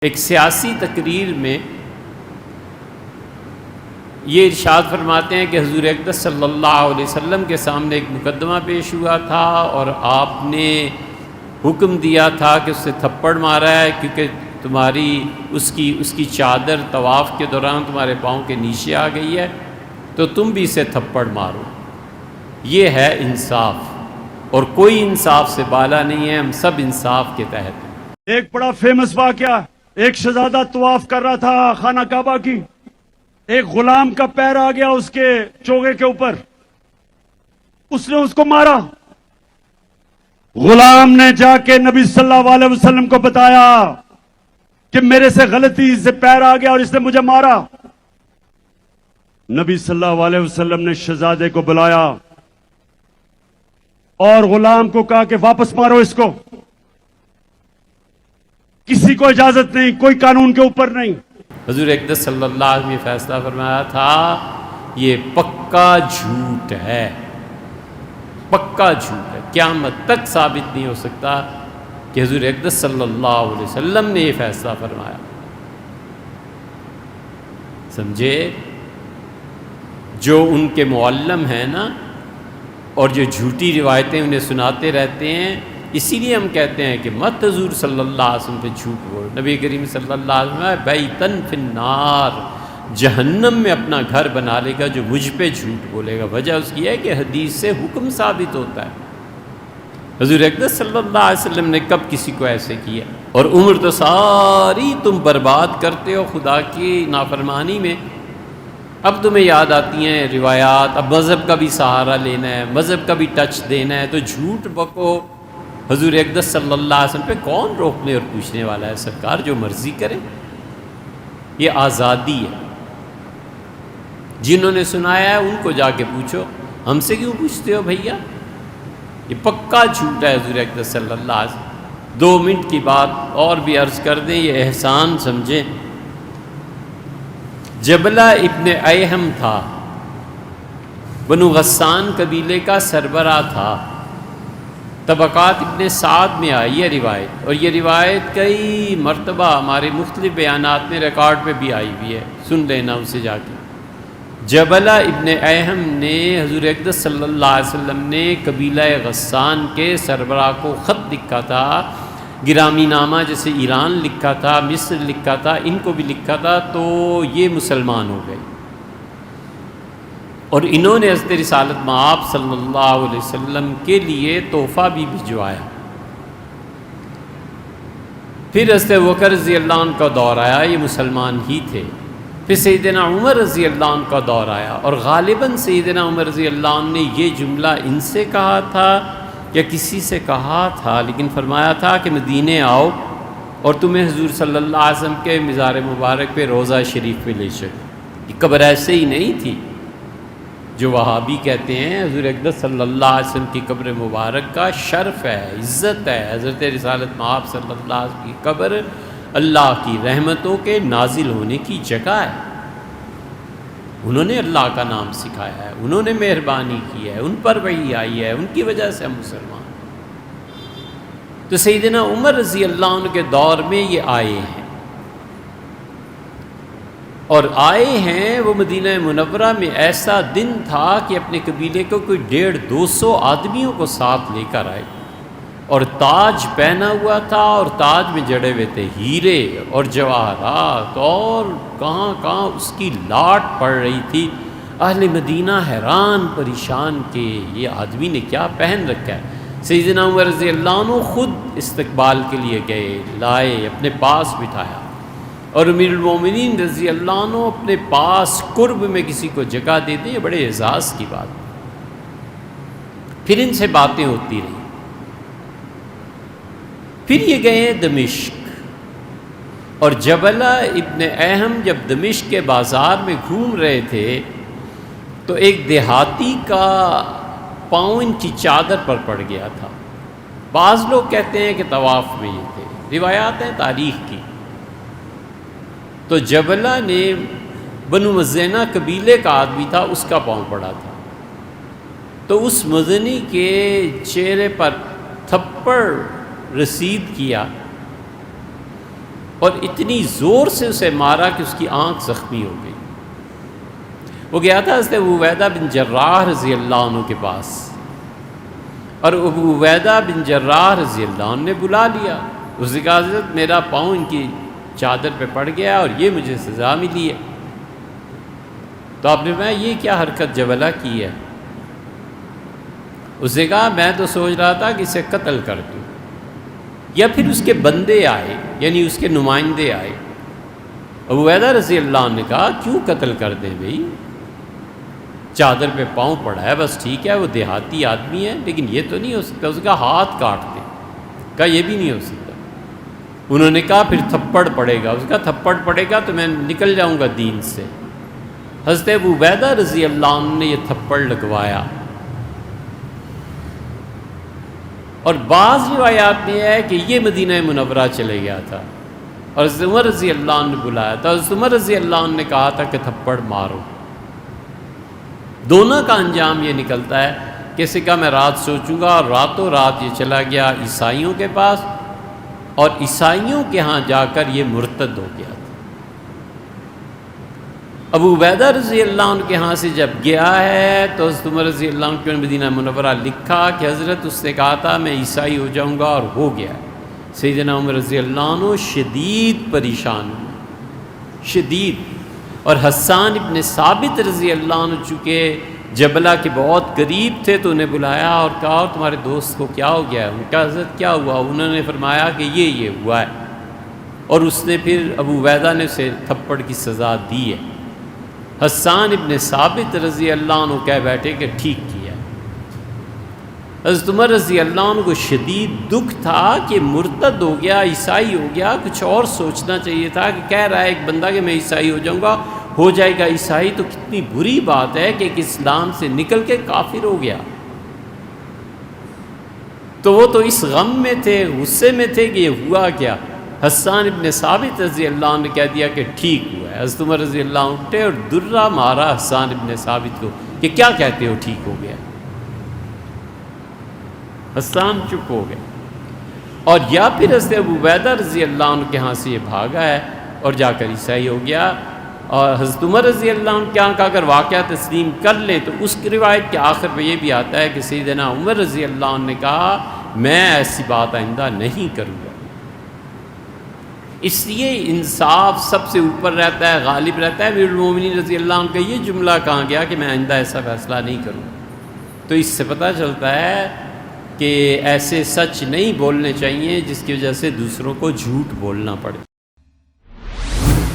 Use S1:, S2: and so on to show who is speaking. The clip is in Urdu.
S1: ایک سیاسی تقریر میں یہ ارشاد فرماتے ہیں کہ حضور اقدس صلی اللہ علیہ وسلم کے سامنے ایک مقدمہ پیش ہوا تھا اور آپ نے حکم دیا تھا کہ اس سے تھپڑ مارا ہے کیونکہ تمہاری اس کی چادر طواف کے دوران تمہارے پاؤں کے نیچے آ گئی ہے، تو تم بھی اسے تھپڑ مارو۔ یہ ہے انصاف، اور کوئی انصاف سے بالا نہیں ہے، ہم سب انصاف کے تحت ہیں۔
S2: ایک بڑا فیمس واقعہ، ایک شہزادہ طواف کر رہا تھا خانہ کعبہ کی، ایک غلام کا پیر آ گیا اس کے چوغے کے اوپر، اس نے اس کو مارا۔ غلام نے جا کے نبی صلی اللہ علیہ وسلم کو بتایا کہ میرے سے غلطی سے پیر آ گیا اور اس نے مجھے مارا۔ نبی صلی اللہ علیہ وسلم نے شہزادے کو بلایا اور غلام کو کہا کہ واپس مارو اس کو، کسی کو اجازت نہیں، کوئی قانون کے اوپر نہیں۔
S1: حضور اقدس صلی اللہ علیہ وسلم نے فیصلہ فرمایا تھا یہ پکا جھوٹ ہے، پکا جھوٹ ہے، قیامت تک ثابت نہیں ہو سکتا کہ حضور اقدس صلی اللہ علیہ وسلم نے یہ فیصلہ فرمایا۔ سمجھے؟ جو ان کے معلم ہیں نا، اور جو جھوٹی روایتیں انہیں سناتے رہتے ہیں، اسی لیے ہم کہتے ہیں کہ مت حضور صلی اللہ علیہ وسلم پہ جھوٹ بول۔ نبی کریم صلی اللہ علیہ وسلم بیتن فی النار، جہنم میں اپنا گھر بنا لے گا جو مجھ پہ جھوٹ بولے گا۔ وجہ اس کی ہے کہ حدیث سے حکم ثابت ہوتا ہے۔ حضور اقدس صلی اللہ علیہ وسلم نے کب کسی کو ایسے کیا؟ اور عمر تو ساری تم برباد کرتے ہو خدا کی نافرمانی میں، اب تمہیں یاد آتی ہیں روایات، اب مذہب کا بھی سہارا لینا ہے، مذہب کا بھی ٹچ دینا ہے، تو جھوٹ بکو۔ حضور اقدس صلی اللہ علیہ وسلم پہ کون روکنے اور پوچھنے والا ہے؟ سرکار جو مرضی کرے، یہ آزادی ہے۔ جنہوں نے سنایا ہے ان کو جا کے پوچھو، ہم سے کیوں پوچھتے ہو بھیا؟ یہ پکا جھوٹ ہے حضور اقدس صلی اللہ علیہ وسلم۔ 2 منٹ کی بات اور بھی عرض کر دیں، یہ احسان سمجھیں۔ جبلہ ابن ایہم تھا، بنو غسان قبیلے کا سربراہ تھا۔ طبقات ابن سعد میں آئی ہے روایت، اور یہ روایت کئی مرتبہ ہمارے مختلف بیانات میں ریکارڈ پہ بھی آئی ہوئی ہے، سن لینا اسے جا کے۔ جبلہ ابن ایہم نے حضور اقدس صلی اللہ علیہ وسلم نے قبیلہ غسان کے سربراہ کو خط لکھا تھا، گرامی نامہ جیسے ایران لکھا تھا، مصر لکھا تھا، ان کو بھی لکھا تھا، تو یہ مسلمان ہو گئے، اور انہوں نے حضرت رسالت مآب صلی اللہ علیہ وسلم کے لیے تحفہ بھی بھجوایا۔ پھر حضرت ابوبکر رضی اللہ عنہ کا دور آیا، یہ مسلمان ہی تھے۔ پھر سیدنا عمر رضی اللہ عنہ کا دور آیا، اور غالباً سیدنا عمر رضی اللہ عنہ نے یہ جملہ ان سے کہا تھا یا کسی سے کہا تھا، لیکن فرمایا تھا کہ مدینے آؤ اور تمہیں حضور صلی اللہ علیہ وسلم کے مزار مبارک پہ روضہ شریف پہ لے چلو۔ یہ قبر ایسے ہی نہیں تھی جو وہابی کہتے ہیں، حضور اقدس صلی اللہ علیہ وسلم کی قبر مبارک کا شرف ہے، عزت ہے۔ حضرت رسالت مآب صلی اللہ علیہ وسلم کی قبر اللہ کی رحمتوں کے نازل ہونے کی جگہ ہے۔ انہوں نے اللہ کا نام سکھایا ہے، انہوں نے مہربانی کی ہے، ان پر وحی آئی ہے، ان کی وجہ سے ہم مسلمان۔ تو سیدنا عمر رضی اللہ عنہ کے دور میں یہ آئے ہیں، اور آئے ہیں وہ مدینہ منورہ میں ایسا دن تھا کہ اپنے قبیلے کو کوئی 150-200 آدمیوں کو ساتھ لے کر آئے، اور تاج پہنا ہوا تھا، اور تاج میں جڑے ہوئے تھے ہیرے اور جواہرات، اور کہاں کہاں اس کی لاٹ پڑ رہی تھی۔ اہل مدینہ حیران پریشان کہ یہ آدمی نے کیا پہن رکھا ہے۔ سیدنا عمر رضی اللہ عنہ خود استقبال کے لیے گئے، لائے، اپنے پاس بٹھایا، اور امیر المومنین رضی اللہ عنہ اپنے پاس قرب میں کسی کو جگہ دے دیں، یہ بڑے اعزاز کی بات۔ پھر ان سے باتیں ہوتی رہیں۔ پھر یہ گئے دمشق، اور جبلہ ابن ایہم جب دمشق کے بازار میں گھوم رہے تھے تو ایک دیہاتی کا پاؤں ان کی چادر پر پڑ گیا تھا۔ بعض لوگ کہتے ہیں کہ طواف میں یہ تھے، روایات ہیں تاریخ کی۔ تو جبلہ نے، بنو مزینہ قبیلے کا آدمی تھا، اس کا پاؤں پڑا تھا، تو اس مزنی کے چہرے پر تھپڑ رسید کیا، اور اتنی زور سے اسے مارا کہ اس کی آنکھ زخمی ہو گئی۔ وہ گیا تھا حضرت ابو عبیدہ بن جراح رضی اللہ عنہ کے پاس، اور ابو عبیدہ بن جراح رضی اللہ عنہ نے بلا لیا۔ اس نے کہا حضرت میرا پاؤں ان کی چادر پہ پڑ گیا اور یہ مجھے سزا ملی ہے۔ تو آپ نے فرمایا یہ کیا حرکت جبلہ کی ہے؟ اس نے کہا میں تو سوچ رہا تھا کہ اسے قتل کر دوں، یا پھر اس کے بندے آئے یعنی اس کے نمائندے آئے۔ ابو عبیدہ رضی اللہ عنہ نے کہا کیوں قتل کر دیں بھئی، چادر پہ پاؤں پڑا ہے، بس ٹھیک ہے وہ دیہاتی آدمی ہے، لیکن یہ تو نہیں ہو سکتا۔ اس کا ہاتھ کاٹ دیں، کہا یہ بھی نہیں ہو سکتا۔ انہوں نے کہا پھر تھپڑ پڑے گا، اس کا تھپڑ پڑے گا تو میں نکل جاؤں گا دین سے۔ حضرت ابو عبیدہ رضی اللہ عنہ نے یہ تھپڑ لگوایا، اور بعض روایات میں ہے کہ یہ مدینہ منورہ چلے گیا تھا، اور حضرت عمر رضی اللہ عنہ نے بلایا تھا۔ حضرت عمر رضی اللہ عنہ نے کہا تھا کہ تھپڑ مارو۔ دونوں کا انجام یہ نکلتا ہے کہ اسے کہا میں رات سوچوں گا، اور راتوں رات یہ چلا گیا عیسائیوں کے پاس، اور عیسائیوں کے ہاں جا کر یہ مرتد ہو گیا تھا۔ ابو عبیدہ رضی اللہ عنہ کے ہاں سے جب گیا ہے تو حضرت عمر رضی اللہ عنہ کے مدینہ منورہ لکھا کہ حضرت اس نے کہا تھا میں عیسائی ہو جاؤں گا، اور ہو گیا۔ سیدنا عمر رضی اللہ عنہ شدید پریشان ہوئے، شدید۔ اور حسان ابن ثابت رضی اللہ عنہ چونکہ جبلہ کے بہت قریب تھے تو انہیں بلایا اور کہا اور تمہارے دوست کو کیا ہو گیا ہے؟ ان کا حضرت کیا ہوا؟ انہوں نے فرمایا کہ یہ ہوا ہے، اور اس نے پھر ابو عبیدہ نے اسے تھپڑ کی سزا دی ہے۔ حسان ابن ثابت رضی اللہ عنہ کہہ بیٹھے کہ ٹھیک کیا۔ حضرت عمر رضی اللہ عنہ کو شدید دکھ تھا کہ مرتد ہو گیا، عیسائی ہو گیا، کچھ اور سوچنا چاہیے تھا کہ کہہ رہا ہے ایک بندہ کہ میں عیسائی ہو جاؤں گا، ہو جائے گا عیسائی، تو کتنی بری بات ہے کہ ایک اسلام سے نکل کے کافر ہو گیا۔ تو وہ تو اس غم میں تھے، غصے میں تھے کہ یہ ہوا کیا۔ حسان ابن ثابت رضی اللہ عنہ نے کہہ دیا کہ ٹھیک ہوا ہے۔ حضرت عمر رضی اللہ عنہ اٹھے اور درہ مارا حسان ابن ثابت کو کہ کیا کہتے ہو ٹھیک ہو گیا۔ حسان چپ ہو گئے، اور یا پھر حضرت ابو عبیدہ رضی اللہ عنہ کے ہاں سے یہ بھاگا ہے اور جا کر عیسائی ہو گیا۔ اور حضرت عمر رضی اللہ عنہ کے ہاں کا اگر واقعہ تسلیم کر لے تو اس کی روایت کے آخر میں یہ بھی آتا ہے کہ سیدنا عمر رضی اللہ عنہ نے کہا میں ایسی بات آئندہ نہیں کروں گا۔ اس لیے انصاف سب سے اوپر رہتا ہے، غالب رہتا ہے۔ امیر المومنین رضی اللہ عنہ کا یہ جملہ کہاں گیا کہ میں آئندہ ایسا فیصلہ نہیں کروں۔ تو اس سے پتہ چلتا ہے کہ ایسے سچ نہیں بولنے چاہیے جس کی وجہ سے دوسروں کو جھوٹ بولنا پڑے۔